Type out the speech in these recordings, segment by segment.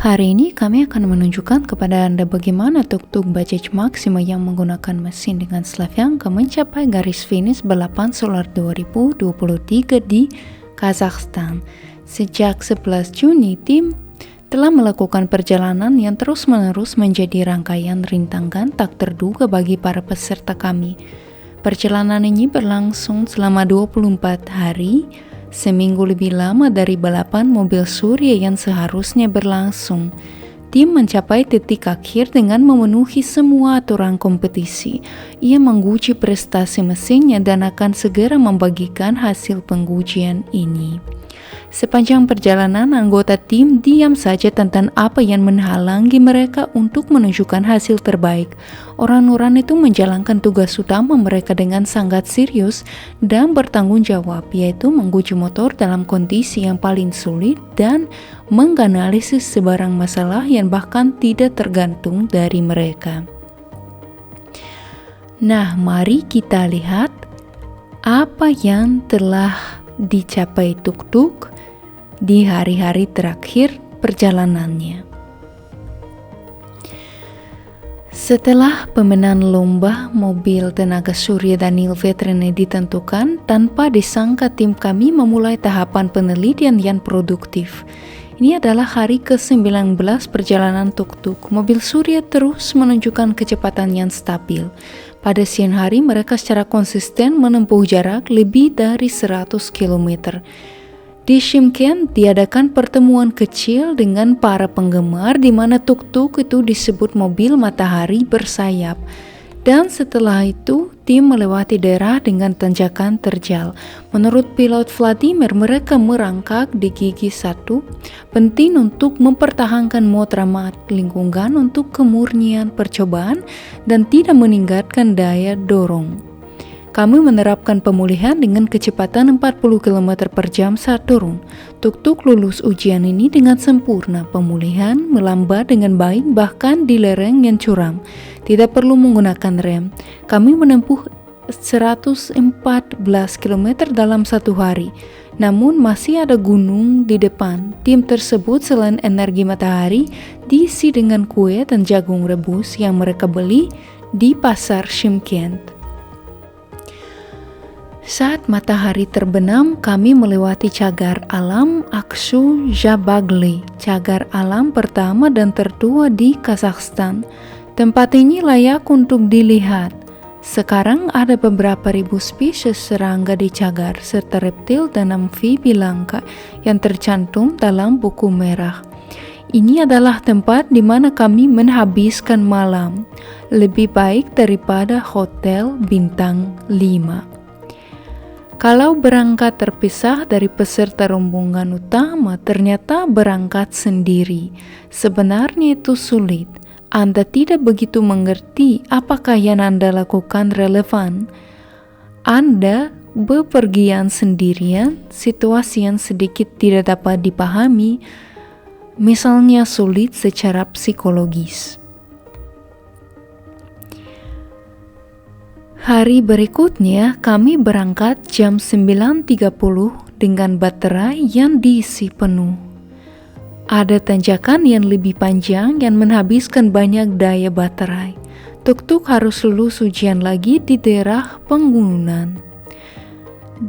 Hari ini kami akan menunjukkan kepada Anda bagaimana tuk-tuk Bajaj Maxima yang menggunakan mesin dengan Slavyanka mencapai garis finish balapan Solar 2023 di Kazakhstan. Sejak 11 Juni, tim telah melakukan perjalanan yang terus-menerus menjadi rangkaian rintangan tak terduga bagi para peserta kami. Perjalanan ini berlangsung selama 24 hari, seminggu lebih lama dari balapan mobil Surya yang seharusnya berlangsung. Tim mencapai titik akhir dengan memenuhi semua aturan kompetisi. Ia menguji prestasi mesinnya dan akan segera membagikan hasil pengujian ini. Sepanjang perjalanan, anggota tim diam saja tentang apa yang menghalangi mereka untuk menunjukkan hasil terbaik. Orang-orang itu menjalankan tugas utama mereka dengan sangat serius dan bertanggung jawab, yaitu menguji motor dalam kondisi yang paling sulit dan menganalisis sebarang masalah yang bahkan tidak tergantung dari mereka. Nah, mari kita lihat apa yang telah dicapai tuk-tuk di hari-hari terakhir perjalanannya. Setelah pemenang lomba mobil tenaga surya Daniel Vetrene ditentukan, tanpa disangka tim kami memulai tahapan penelitian yang produktif. Ini adalah hari ke-19 perjalanan tuk-tuk. Mobil surya terus menunjukkan kecepatan yang stabil. Pada siang hari mereka secara konsisten menempuh jarak lebih dari 100 km. Di Shymkent diadakan pertemuan kecil dengan para penggemar di mana tuk-tuk itu disebut mobil matahari bersayap. Dan setelah itu, tim melewati daerah dengan tanjakan terjal. Menurut pilot Vladimir, mereka merangkak di gigi 1, penting untuk mempertahankan mode ramah lingkungan untuk kemurnian percobaan dan tidak meningkatkan daya dorong. Kami menerapkan pemulihan dengan kecepatan 40 km per jam saat turun. Tuk-tuk lulus ujian ini dengan sempurna. Pemulihan melambat dengan baik bahkan di lereng yang curam. Tidak perlu menggunakan rem. Kami menempuh 114 km dalam satu hari. Namun masih ada gunung di depan. Tim tersebut selain energi matahari diisi dengan kue dan jagung rebus yang mereka beli di pasar Shymkent. Saat matahari terbenam, kami melewati cagar alam Aksu Jabagli, cagar alam pertama dan tertua di Kazakhstan. Tempat ini layak untuk dilihat. Sekarang ada beberapa ribu spesies serangga di cagar, serta reptil dan amfibi langka yang tercantum dalam buku merah. Ini adalah tempat di mana kami menghabiskan malam, lebih baik daripada hotel bintang 5. Kalau berangkat terpisah dari peserta rombongan utama, ternyata berangkat sendiri. Sebenarnya itu sulit. Anda tidak begitu mengerti apakah yang Anda lakukan relevan. Anda bepergian sendirian, situasi yang sedikit tidak dapat dipahami, misalnya sulit secara psikologis. Hari berikutnya, kami berangkat jam 9.30 dengan baterai yang diisi penuh. Ada tanjakan yang lebih panjang yang menghabiskan banyak daya baterai. Tuk-tuk harus lulus ujian lagi di daerah penggunungan.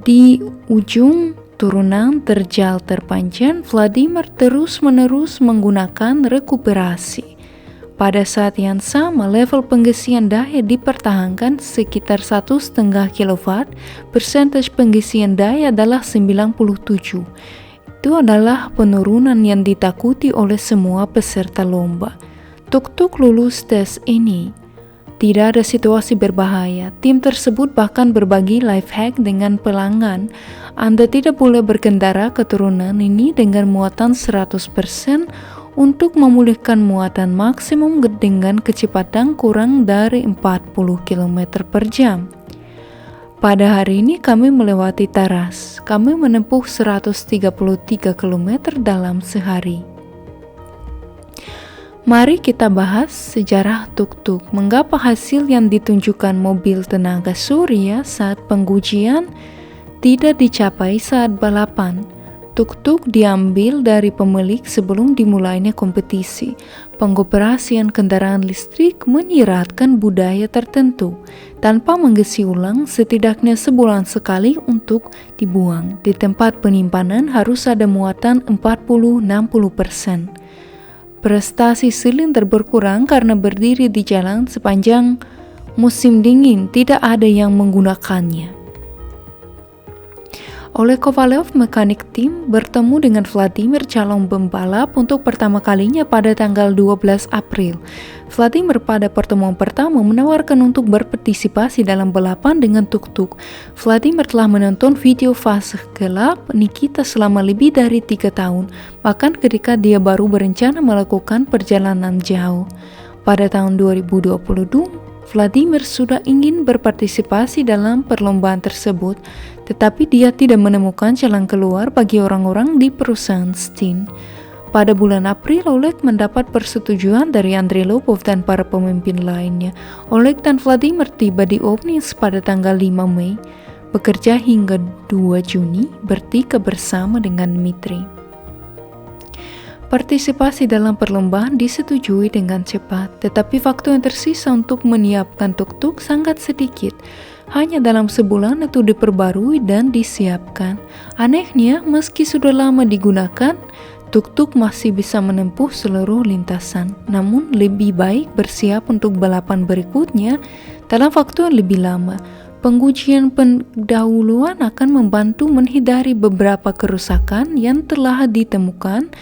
Di ujung turunan terjal terpanjang, Vladimir terus-menerus menggunakan rekuperasi. Pada saat yang sama, level pengisian daya dipertahankan sekitar 1,5 kW, persentase pengisian daya adalah 97. Itu adalah penurunan yang ditakuti oleh semua peserta lomba. Tuk-tuk lulus tes ini. Tidak ada situasi berbahaya. Tim tersebut bahkan berbagi life hack dengan pelanggan. Anda tidak boleh berkendara ke turunan ini dengan muatan 100%, untuk memulihkan muatan maksimum dengan kecepatan kurang dari 40 km per jam. Pada hari ini kami melewati Taras. Kami menempuh 133 km dalam sehari. Mari kita bahas sejarah tuk-tuk. Mengapa hasil yang ditunjukkan mobil tenaga surya saat pengujian tidak dicapai saat balapan? Tuk-tuk diambil dari pemilik sebelum dimulainya kompetisi. Pengoperasian kendaraan listrik menyiratkan budaya tertentu. Tanpa mengisi ulang, setidaknya sebulan sekali untuk dibuang. Di tempat penyimpanan harus ada muatan 40-60%. Prestasi silinder berkurang karena berdiri di jalan sepanjang musim dingin, tidak ada yang menggunakannya. Oleh Kovalev, mekanik tim bertemu dengan Vladimir, calon pembalap, untuk pertama kalinya pada tanggal 12 April. Vladimir pada pertemuan pertama menawarkan untuk berpartisipasi dalam balapan dengan tuk-tuk. Vladimir telah menonton video fase gelap Nikita selama lebih dari 3 tahun, bahkan ketika dia baru berencana melakukan perjalanan jauh. Pada tahun 2022, Vladimir sudah ingin berpartisipasi dalam perlombaan tersebut, tetapi dia tidak menemukan jalan keluar bagi orang-orang di perusahaan Stein. Pada bulan April, Oleg mendapat persetujuan dari Andrei Lobov dan para pemimpin lainnya. Oleg dan Vladimir tiba di Obninsk pada tanggal 5 Mei, bekerja hingga 2 Juni, bertiga bersama dengan Dmitri. Partisipasi dalam perlombaan disetujui dengan cepat, tetapi waktu yang tersisa untuk menyiapkan tuk-tuk sangat sedikit. Hanya dalam sebulan itu diperbarui dan disiapkan. Anehnya, meski sudah lama digunakan, tuk-tuk masih bisa menempuh seluruh lintasan. Namun lebih baik bersiap untuk balapan berikutnya dalam waktu yang lebih lama. Pengujian pendahuluan akan membantu menghindari beberapa kerusakan yang telah ditemukan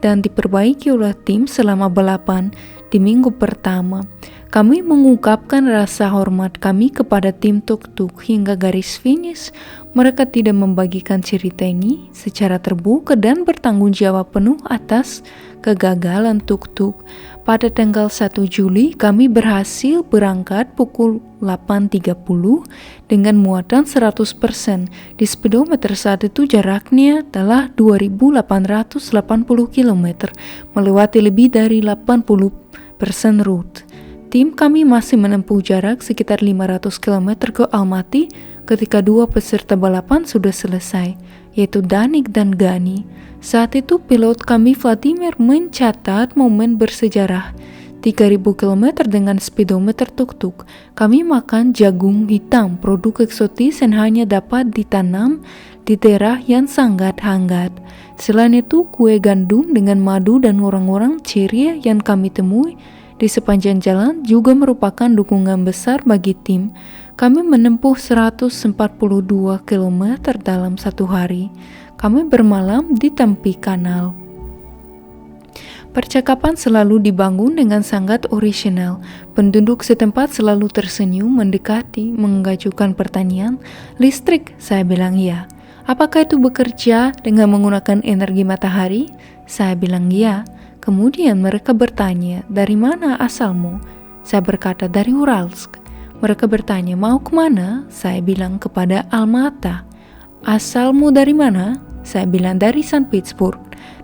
dan diperbaiki oleh tim selama balapan di minggu pertama. Kami mengungkapkan rasa hormat kami kepada tim tuk-tuk hingga garis finish. Mereka tidak membagikan cerita ini secara terbuka dan bertanggung jawab penuh atas kegagalan tuk-tuk. Pada tanggal 1 Juli, kami berhasil berangkat pukul 8.30 dengan muatan 100%. Di speedometer saat itu jaraknya adalah 2.880 km, melewati lebih dari 80% route. Tim kami masih menempuh jarak sekitar 500 km ke Almaty ketika dua peserta balapan sudah selesai, yaitu Danik dan Gani. Saat itu pilot kami Vladimir mencatat momen bersejarah 3.000 km dengan speedometer tuk-tuk. Kami makan jagung hitam, produk eksotis yang hanya dapat ditanam di daerah yang sangat hangat. Selain itu, kue gandum dengan madu dan orang-orang ceria yang kami temui di sepanjang jalan juga merupakan dukungan besar bagi tim. Kami menempuh 142 km dalam satu hari. Kami bermalam di tepi kanal. Percakapan selalu dibangun dengan sangat orisinal. Penduduk setempat selalu tersenyum, mendekati, mengajukan pertanyaan. Listrik, saya bilang ya. Apakah itu bekerja dengan menggunakan energi matahari? Saya bilang ya. Kemudian mereka bertanya, dari mana asalmu? Saya berkata, dari Uralsk. Mereka bertanya, mau kemana? Saya bilang kepada Almata. Asalmu dari mana? Saya bilang dari St. Petersburg.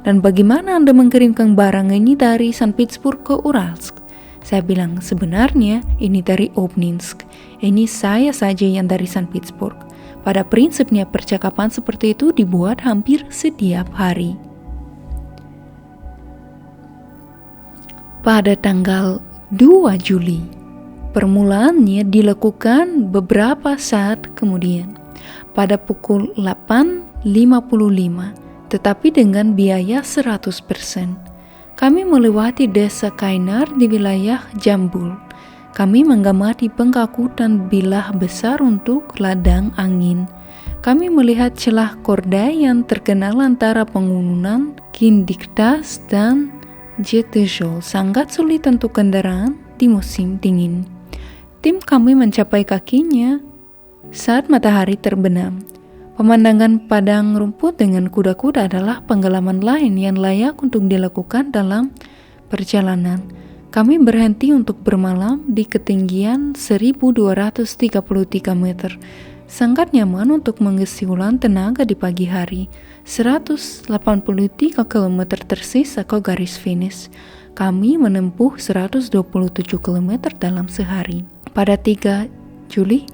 Dan bagaimana Anda mengirimkan barang ini dari St. Petersburg ke Uralsk? Saya bilang, sebenarnya ini dari Obninsk. Ini saya saja yang dari St. Petersburg. Pada prinsipnya percakapan seperti itu dibuat hampir setiap hari. Pada tanggal 2 Juli, permulaannya dilakukan beberapa saat kemudian, pada pukul 8.55, tetapi dengan biaya 100%. Kami melewati desa Kainar di wilayah Jambul. Kami mengamati pengangkutan bilah besar untuk ladang angin. Kami melihat celah kordai yang terkenal antara penggunaan Kindiktas dan Jetejol, sangat sulit untuk kendaraan di musim dingin. Tim kami mencapai kakinya saat matahari terbenam. Pemandangan padang rumput dengan kuda-kuda adalah pengalaman lain yang layak untuk dilakukan dalam perjalanan. Kami berhenti untuk bermalam di ketinggian 1.233 meter. Sangat nyaman untuk mengisi ulang tenaga di pagi hari. 183 km tersisa ke garis finish. Kami menempuh 127 km dalam sehari. Pada 3 Juli,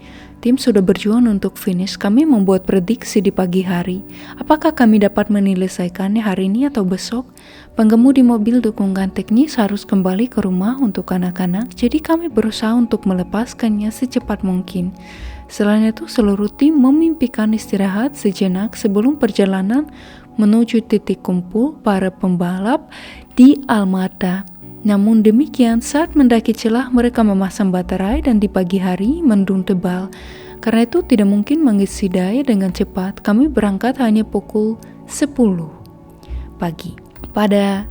tim sudah berjuang untuk finish, kami membuat prediksi di pagi hari. Apakah kami dapat menyelesaikannya hari ini atau besok? Pengemudi mobil dukungan teknis harus kembali ke rumah untuk anak-anak, jadi kami berusaha untuk melepaskannya secepat mungkin. Selain itu, seluruh tim memimpikan istirahat sejenak sebelum perjalanan menuju titik kumpul para pembalap di Almata. Namun demikian, saat mendaki celah mereka memasang baterai dan di pagi hari mendung tebal. Karena itu tidak mungkin mengisi daya dengan cepat. Kami berangkat hanya pukul 10 pagi. Pada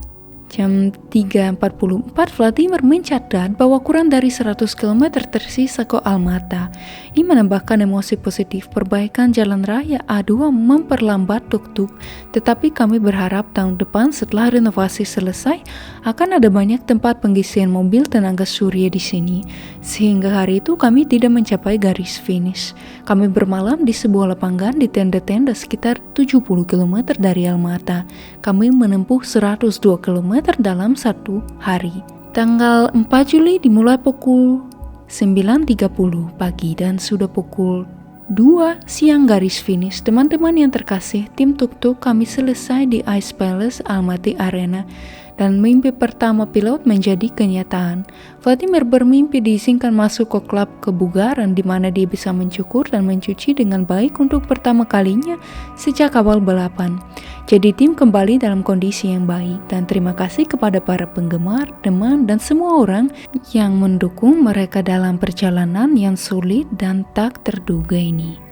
jam 3.44, Vladimir mencatat bahwa kurang dari 100 km tersisa ke Almata. Ini menambahkan emosi positif. Perbaikan jalan raya A2 memperlambat tuk-tuk, tetapi kami berharap tahun depan setelah renovasi selesai akan ada banyak tempat pengisian mobil tenaga surya di sini. Sehingga hari itu kami tidak mencapai garis finish. Kami bermalam di sebuah lapangan di tenda-tenda sekitar 70 km dari Almata. Kami menempuh 102 km dalam satu hari. Tanggal 4 Juli dimulai pukul 9.30 pagi dan sudah pukul 2 siang garis finish. Teman-teman yang terkasih, tim tuk-tuk kami selesai di Ice Palace Almaty Arena dan mimpi pertama pilot menjadi kenyataan. Vladimir bermimpi diizinkan masuk ke klub kebugaran di mana dia bisa mencukur dan mencuci dengan baik untuk pertama kalinya sejak awal balapan. Jadi tim kembali dalam kondisi yang baik dan terima kasih kepada para penggemar, teman, dan semua orang yang mendukung mereka dalam perjalanan yang sulit dan tak terduga ini.